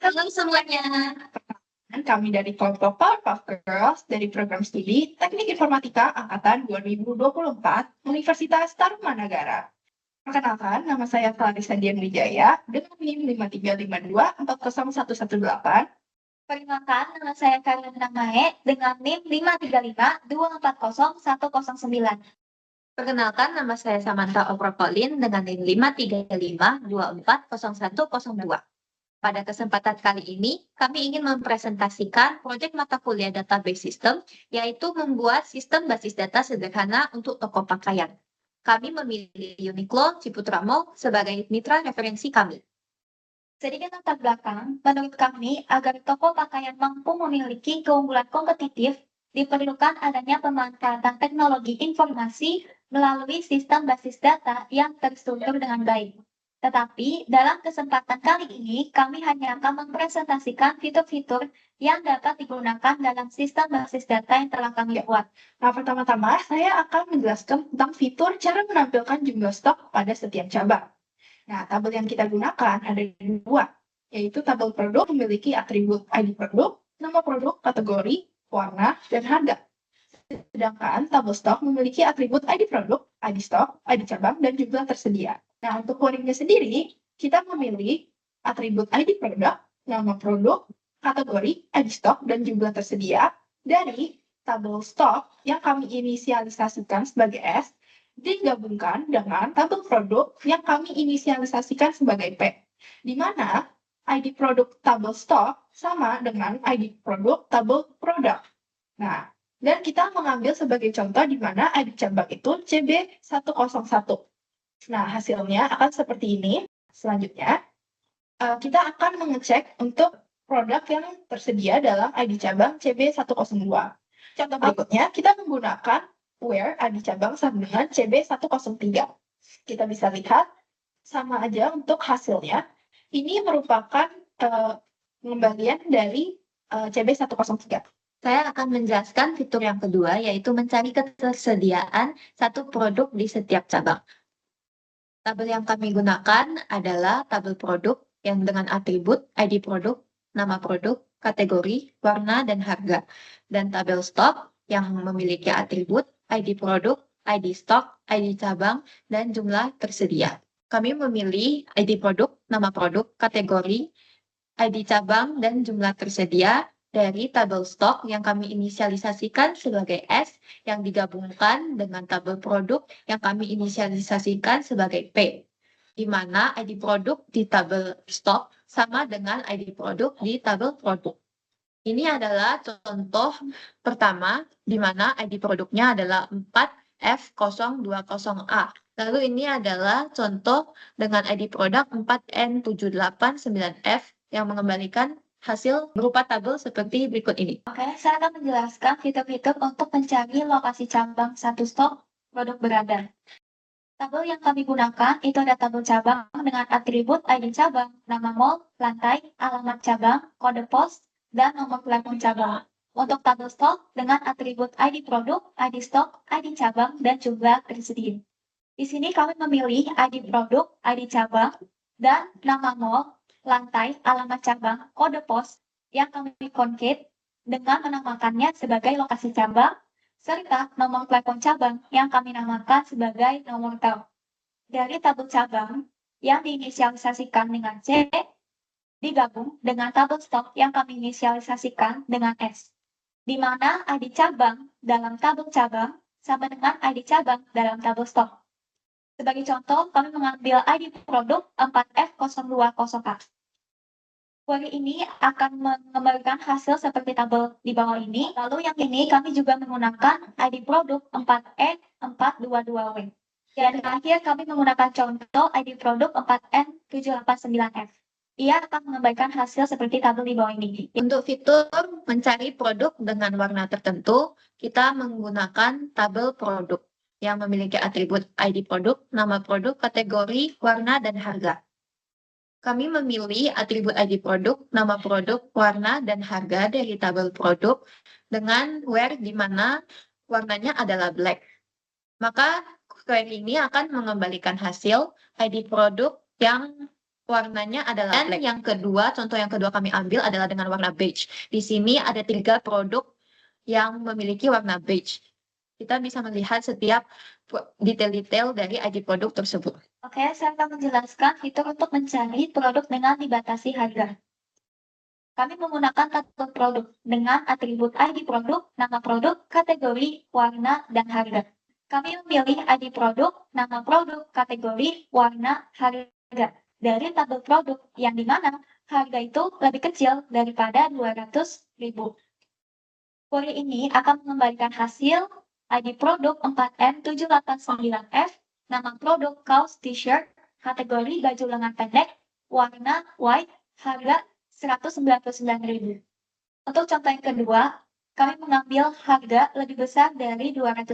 Halo semuanya. Kami dari kelompok Powerpuff Girls dari program studi Teknik Informatika Angkatan 2024 Universitas Tarumanagara. Perkenalkan, nama saya Clarissa Dian Wijaya dengan NIM 5352401118. Perkenalkan, nama saya Karina Mae dengan NIM 535240109. Perkenalkan, nama saya Samantha Opropolin dengan NIM 535240102. Pada kesempatan kali ini, kami ingin mempresentasikan proyek mata kuliah Database System, yaitu membuat sistem basis data sederhana untuk toko pakaian. Kami memilih Uniqlo Ciputra Mall sebagai mitra referensi kami. Sedikit latar belakang, menurut kami, agar toko pakaian mampu memiliki keunggulan kompetitif, diperlukan adanya pemanfaatan teknologi informasi melalui sistem basis data yang terstruktur dengan baik. Tetapi, dalam kesempatan kali ini, kami hanya akan mempresentasikan fitur-fitur yang dapat digunakan dalam sistem basis data yang telah kami buat. Nah, pertama-tama saya akan menjelaskan tentang fitur cara menampilkan jumlah stok pada setiap cabang. Nah, tabel yang kita gunakan ada dua, yaitu tabel produk memiliki atribut ID produk, nama produk, kategori, warna, dan harga. Sedangkan tabel stok memiliki atribut ID produk, ID stok, ID cabang, dan jumlah tersedia. Nah, untuk codingnya sendiri, kita memilih atribut ID produk, nama produk, kategori, ID stok, dan jumlah tersedia dari tabel stok yang kami inisialisasikan sebagai S, digabungkan dengan tabel produk yang kami inisialisasikan sebagai P, di mana ID produk tabel stok sama dengan ID produk tabel produk. Nah, dan kita mengambil sebagai contoh di mana ID cabang itu CB101. Nah, hasilnya akan seperti ini. Selanjutnya, kita akan mengecek untuk produk yang tersedia dalam ID cabang CB102. Contoh berikutnya, kita menggunakan where ID cabang sama dengan CB103. Kita bisa lihat sama aja untuk hasilnya. Ini merupakan pengembalian dari CB103. Saya akan menjelaskan fitur yang kedua, yaitu mencari ketersediaan satu produk di setiap cabang. Tabel yang kami gunakan adalah tabel produk yang dengan atribut ID produk, nama produk, kategori, warna, dan harga. Dan tabel stok yang memiliki atribut ID produk, ID stok, ID cabang, dan jumlah tersedia. Kami memilih ID produk, nama produk, kategori, ID cabang, dan jumlah tersedia dari tabel stok yang kami inisialisasikan sebagai S yang digabungkan dengan tabel produk yang kami inisialisasikan sebagai P, di mana ID produk di tabel stok sama dengan ID produk di tabel produk. Ini adalah contoh pertama di mana ID produknya adalah 4F020A. Lalu ini adalah contoh dengan ID produk 4N789F yang mengembalikan hasil berupa tabel seperti berikut ini. Oke, saya akan menjelaskan fitur-fitur untuk mencari lokasi cabang satu stok produk berada. Tabel yang kami gunakan itu ada tabel cabang dengan atribut ID cabang, nama mall, lantai, alamat cabang, kode pos, dan nomor telepon cabang. Untuk tabel stok dengan atribut ID produk, ID stok, ID cabang, dan jumlah tersedia. Di sini kami memilih ID produk, ID cabang, dan nama mall, lantai, alamat cabang, kode pos yang kami concat dengan menamakannya sebagai lokasi cabang, serta nomor telepon cabang yang kami namakan sebagai nomor telepon. Dari tabel cabang yang diinisialisasikan dengan C, digabung dengan tabel stok yang kami inisialisasikan dengan S, di mana ID cabang dalam tabel cabang sama dengan ID cabang dalam tabel stok. Sebagai contoh, kami mengambil ID produk 4F020A. Query ini akan mengembalikan hasil seperti tabel di bawah ini. Lalu yang ini kami juga menggunakan ID produk 4E422W. Dan terakhir kami menggunakan contoh ID produk 4N789F. Ia akan mengembalikan hasil seperti tabel di bawah ini. Untuk fitur mencari produk dengan warna tertentu, kita menggunakan tabel produk yang memiliki atribut ID produk, nama produk, kategori, warna, dan harga. Kami memilih atribut ID produk, nama produk, warna, dan harga dari tabel produk dengan where di mana warnanya adalah black. Maka query ini akan mengembalikan hasil ID produk yang warnanya adalah black. Yang kedua, contoh yang kedua kami ambil adalah dengan warna beige. Di sini ada 3 produk yang memiliki warna beige. Kita bisa melihat setiap detail-detail dari ID produk tersebut. Oke, saya akan menjelaskan fitur untuk mencari produk dengan dibatasi harga. Kami menggunakan tabel produk dengan atribut ID produk, nama produk, kategori, warna, dan harga. Kami memilih ID produk, nama produk, kategori, warna, harga dari tabel produk yang dimana harga itu lebih kecil daripada 200.000. Query ini akan mengembalikan hasil ID produk 4M789F, nama produk kaos t-shirt, kategori baju lengan pendek, warna white, harga 199.000. Untuk contoh yang kedua, kami mengambil harga lebih besar dari 200.000.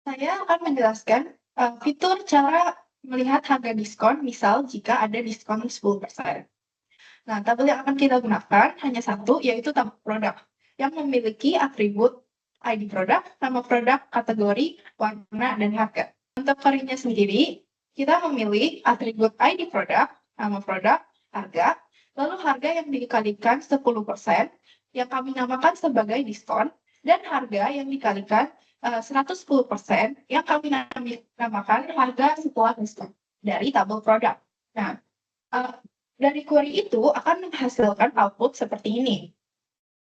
Saya akan menjelaskan fitur cara melihat harga diskon, misal jika ada diskon 10%. Nah, tabel yang akan kita gunakan hanya satu, yaitu tabel produk, yang memiliki atribut ID produk, nama produk, kategori, warna, dan harga. Untuk query-nya sendiri, kita memilih atribut ID produk, nama produk, harga, lalu harga yang dikalikan 10%, yang kami namakan sebagai diskon, dan harga yang dikalikan 110%, yang kami namakan harga setelah diskon dari tabel produk. Nah, dari query itu akan menghasilkan output seperti ini,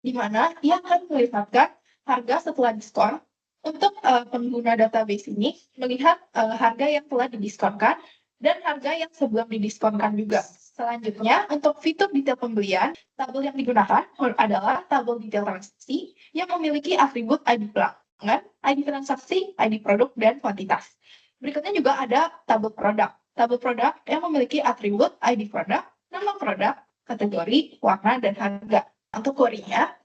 di mana ia akan melihatkan harga setelah diskon. Untuk pengguna database ini melihat harga yang telah didiskonkan dan harga yang sebelum didiskonkan juga. Selanjutnya, untuk fitur detail pembelian, tabel yang digunakan adalah tabel detail transaksi yang memiliki atribut ID pelanggan, ID transaksi, ID produk, dan kuantitas. Berikutnya juga ada tabel produk. Tabel produk yang memiliki atribut ID produk, nama produk, kategori, warna, dan harga. Untuk query-nya,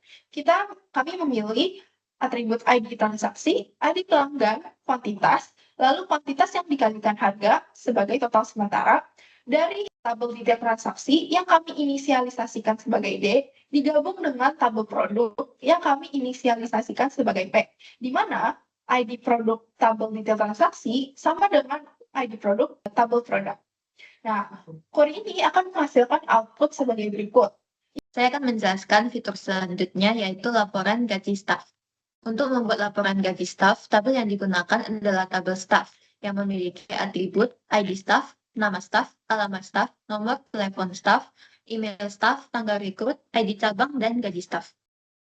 kami memilih atribut ID transaksi, ID pelanggan, kuantitas, lalu kuantitas yang dikalikan harga sebagai total sementara dari tabel detail transaksi yang kami inisialisasikan sebagai D, digabung dengan tabel produk yang kami inisialisasikan sebagai P, di mana ID produk tabel detail transaksi sama dengan ID produk tabel produk. Nah, query ini akan menghasilkan output sebagai berikut. Saya akan menjelaskan fitur selanjutnya, yaitu laporan gaji staf. Untuk membuat laporan gaji staf, tabel yang digunakan adalah tabel staf yang memiliki atribut ID staf, nama staf, alamat staf, nomor telepon staf, email staf, tanggal rekrut, ID cabang, dan gaji staf.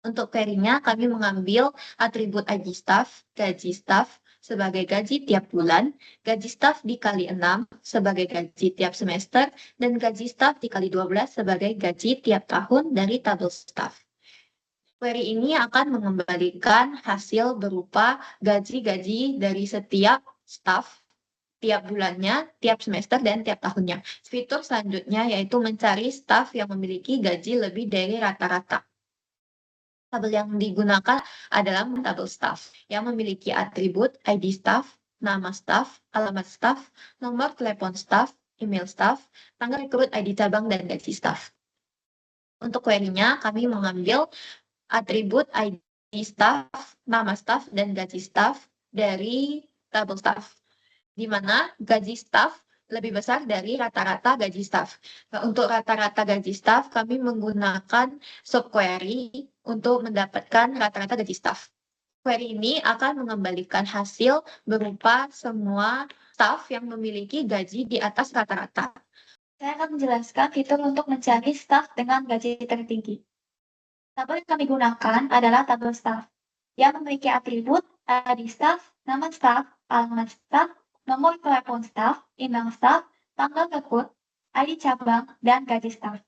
Untuk query-nya, kami mengambil atribut ID staf, gaji staf sebagai gaji tiap bulan, gaji staf dikali 6 sebagai gaji tiap semester, dan gaji staf dikali 12 sebagai gaji tiap tahun dari tabel staf. Query ini akan mengembalikan hasil berupa gaji-gaji dari setiap staf tiap bulannya, tiap semester, dan tiap tahunnya. Fitur selanjutnya yaitu mencari staf yang memiliki gaji lebih dari rata-rata. Tabel yang digunakan adalah tabel staf yang memiliki atribut ID staf, nama staf, alamat staf, nomor telepon staf, email staf, tanggal rekrut, ID cabang, dan gaji staf. Untuk query-nya, kami mengambil atribut ID staf, nama staf, dan gaji staf dari tabel staf, di mana gaji staf lebih besar dari rata-rata gaji staf. Nah, untuk rata-rata gaji staf, kami menggunakan subquery untuk mendapatkan rata-rata gaji staf. Query ini akan mengembalikan hasil berupa semua staf yang memiliki gaji di atas rata-rata. Saya akan menjelaskan fitur untuk mencari staf dengan gaji tertinggi. Tabel yang kami gunakan adalah tabel staf yang memiliki atribut ID staf, nama staf, alamat staf, nomor telepon staf, email staf, tanggal rekrut, ID cabang, dan gaji staf.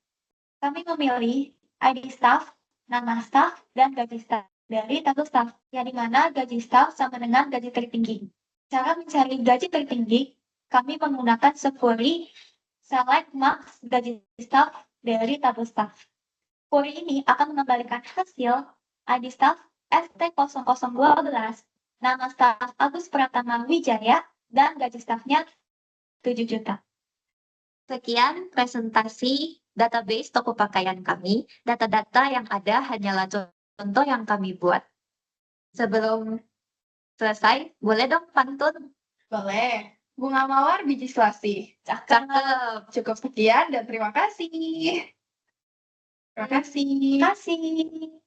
Kami memilih ID staf, nama staf, dan gaji staf dari tabel staf, yang dimana gaji staf sama dengan gaji tertinggi. Cara mencari gaji tertinggi, kami menggunakan subquery select max gaji staf dari tabel staf. Query ini akan mengembalikan hasil ID staf ST0012, nama staf Agus Pratama Wijaya, dan gaji stafnya 7 juta. Sekian presentasi database toko pakaian kami. Data-data yang ada hanyalah contoh yang kami buat. Sebelum selesai, boleh dong pantun? Boleh. Bunga mawar, biji selasih. Cakep. Cukup sekian dan terima kasih. Terima kasih. Terima kasih.